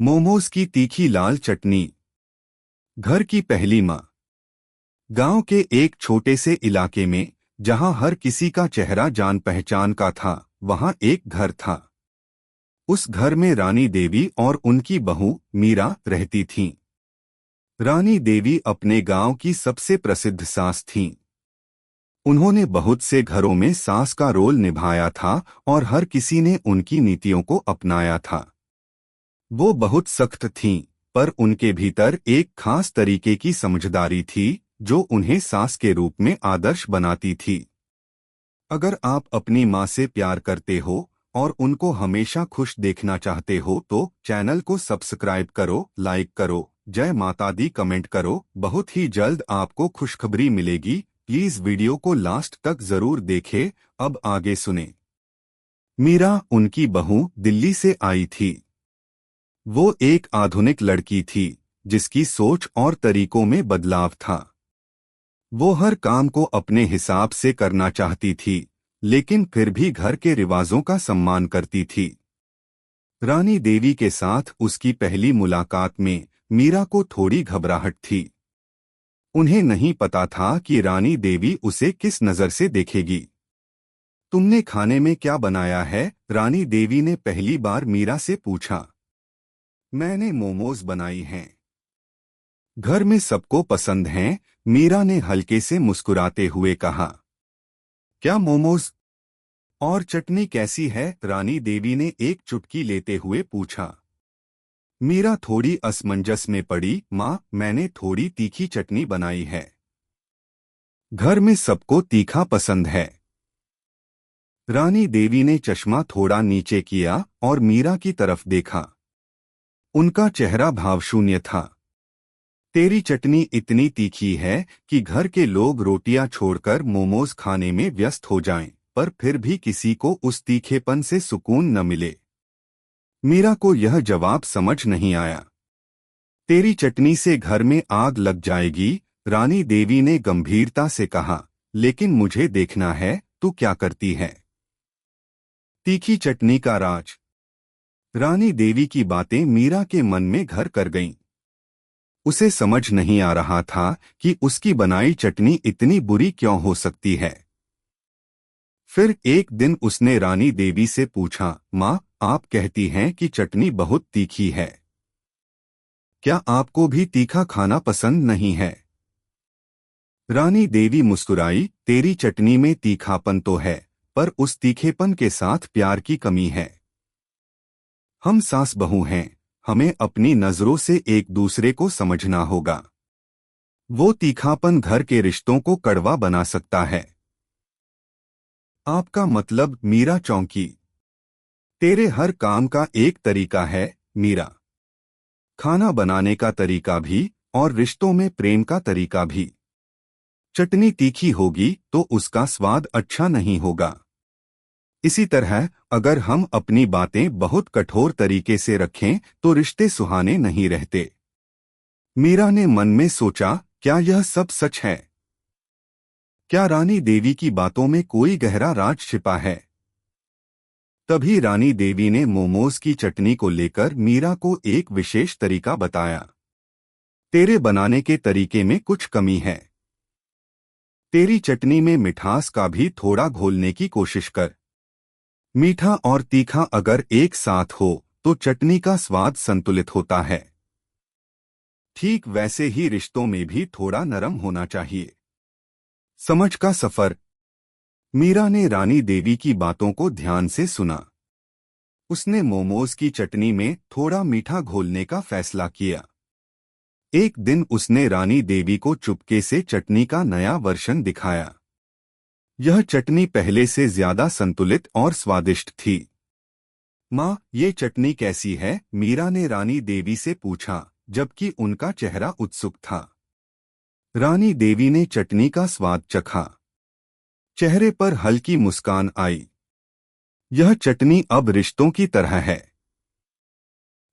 मोमोज की तीखी लाल चटनी। घर की पहली माँ। गांव के एक छोटे से इलाके में, जहां हर किसी का चेहरा जान पहचान का था, वहां एक घर था। उस घर में रानी देवी और उनकी बहू मीरा रहती थीं। रानी देवी अपने गांव की सबसे प्रसिद्ध सास थीं। उन्होंने बहुत से घरों में सास का रोल निभाया था और हर किसी ने उनकी नीतियों को अपनाया था। वो बहुत सख्त थीं, पर उनके भीतर एक खास तरीके की समझदारी थी जो उन्हें सास के रूप में आदर्श बनाती थी। अगर आप अपनी माँ से प्यार करते हो और उनको हमेशा खुश देखना चाहते हो तो चैनल को सब्सक्राइब करो, लाइक करो, जय माता दी कमेंट करो। बहुत ही जल्द आपको खुशखबरी मिलेगी। प्लीज वीडियो को लास्ट तक जरूर देखें। अब आगे सुने। मीरा, उनकी बहू, दिल्ली से आई थी। वो एक आधुनिक लड़की थी जिसकी सोच और तरीकों में बदलाव था। वो हर काम को अपने हिसाब से करना चाहती थी, लेकिन फिर भी घर के रिवाजों का सम्मान करती थी। रानी देवी के साथ उसकी पहली मुलाकात में मीरा को थोड़ी घबराहट थी। उन्हें नहीं पता था कि रानी देवी उसे किस नजर से देखेगी। तुमने खाने में क्या बनाया है? रानी देवी ने पहली बार मीरा से पूछा। मैंने मोमोज बनाई हैं। घर में सबको पसंद हैं, मीरा ने हल्के से मुस्कुराते हुए कहा। क्या मोमोज? और चटनी कैसी है? रानी देवी ने एक चुटकी लेते हुए पूछा। मीरा थोड़ी असमंजस में पड़ी। माँ, मैंने थोड़ी तीखी चटनी बनाई है। घर में सबको तीखा पसंद है। रानी देवी ने चश्मा थोड़ा नीचे किया और मीरा की तरफ देखा। उनका चेहरा भावशून्य था। तेरी चटनी इतनी तीखी है कि घर के लोग रोटियां छोड़कर मोमोज खाने में व्यस्त हो जाएं, पर फिर भी किसी को उस तीखेपन से सुकून न मिले। मीरा को यह जवाब समझ नहीं आया। तेरी चटनी से घर में आग लग जाएगी, रानी देवी ने गंभीरता से कहा। लेकिन मुझे देखना है तू क्या करती है। तीखी चटनी का राज। रानी देवी की बातें मीरा के मन में घर कर गईं। उसे समझ नहीं आ रहा था कि उसकी बनाई चटनी इतनी बुरी क्यों हो सकती है। फिर एक दिन उसने रानी देवी से पूछा, माँ, आप कहती हैं कि चटनी बहुत तीखी है। क्या आपको भी तीखा खाना पसंद नहीं है? रानी देवी मुस्कुराई। तेरी चटनी में तीखापन तो है, पर उस तीखेपन के साथ प्यार की कमी है। हम सास बहू हैं, हमें अपनी नजरों से एक दूसरे को समझना होगा। वो तीखापन घर के रिश्तों को कड़वा बना सकता है। आपका मतलब? मीरा चौंकी। तेरे हर काम का एक तरीका है मीरा। खाना बनाने का तरीका भी और रिश्तों में प्रेम का तरीका भी। चटनी तीखी होगी तो उसका स्वाद अच्छा नहीं होगा। इसी तरह अगर हम अपनी बातें बहुत कठोर तरीके से रखें तो रिश्ते सुहाने नहीं रहते। मीरा ने मन में सोचा, क्या यह सब सच है? क्या रानी देवी की बातों में कोई गहरा राज छिपा है? तभी रानी देवी ने मोमोज की चटनी को लेकर मीरा को एक विशेष तरीका बताया। तेरे बनाने के तरीके में कुछ कमी है। तेरी चटनी में मिठास का भी थोड़ा घोलने की कोशिश कर। मीठा और तीखा अगर एक साथ हो तो चटनी का स्वाद संतुलित होता है। ठीक वैसे ही रिश्तों में भी थोड़ा नरम होना चाहिए। समझ का सफर। मीरा ने रानी देवी की बातों को ध्यान से सुना। उसने मोमोज की चटनी में थोड़ा मीठा घोलने का फैसला किया। एक दिन उसने रानी देवी को चुपके से चटनी का नया वर्जन दिखाया। यह चटनी पहले से ज्यादा संतुलित और स्वादिष्ट थी। माँ, ये चटनी कैसी है? मीरा ने रानी देवी से पूछा, जबकि उनका चेहरा उत्सुक था। रानी देवी ने चटनी का स्वाद चखा। चेहरे पर हल्की मुस्कान आई। यह चटनी अब रिश्तों की तरह है।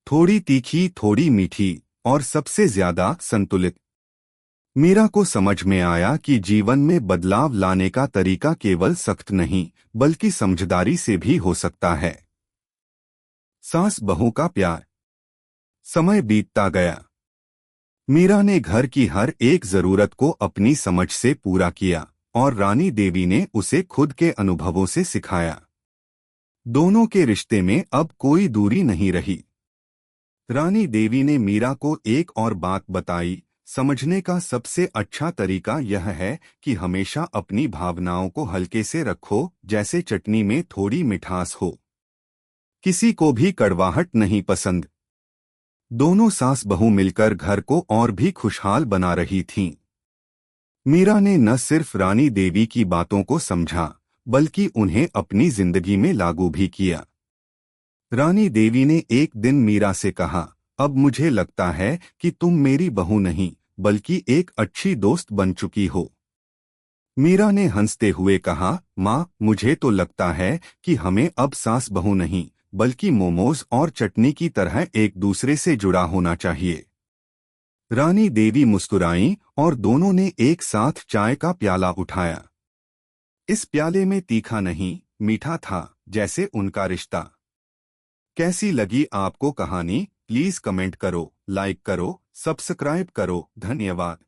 थोड़ी तीखी, थोड़ी मीठी और सबसे ज्यादा संतुलित। मीरा को समझ में आया कि जीवन में बदलाव लाने का तरीका केवल सख्त नहीं बल्कि समझदारी से भी हो सकता है। सास बहू का प्यार। समय बीतता गया। मीरा ने घर की हर एक जरूरत को अपनी समझ से पूरा किया और रानी देवी ने उसे खुद के अनुभवों से सिखाया। दोनों के रिश्ते में अब कोई दूरी नहीं रही। रानी देवी ने मीरा को एक और बात बताई, समझने का सबसे अच्छा तरीका यह है कि हमेशा अपनी भावनाओं को हल्के से रखो, जैसे चटनी में थोड़ी मिठास हो। किसी को भी कड़वाहट नहीं पसंद। दोनों सास बहू मिलकर घर को और भी खुशहाल बना रही थीं। मीरा ने न सिर्फ रानी देवी की बातों को समझा, बल्कि उन्हें अपनी जिंदगी में लागू भी किया। रानी देवी ने एक दिन मीरा से कहा, अब मुझे लगता है कि तुम मेरी बहू नहीं, बल्कि एक अच्छी दोस्त बन चुकी हो। मीरा ने हंसते हुए कहा, माँ, मुझे तो लगता है कि हमें अब सास बहू नहीं, बल्कि मोमोज और चटनी की तरह एक दूसरे से जुड़ा होना चाहिए। रानी देवी मुस्कुराईं और दोनों ने एक साथ चाय का प्याला उठाया। इस प्याले में तीखा नहीं, मीठा था, जैसे उनका रिश्ता। कैसी लगी आपको कहानी? प्लीज कमेंट करो, लाइक करो, सब्सक्राइब करो। धन्यवाद।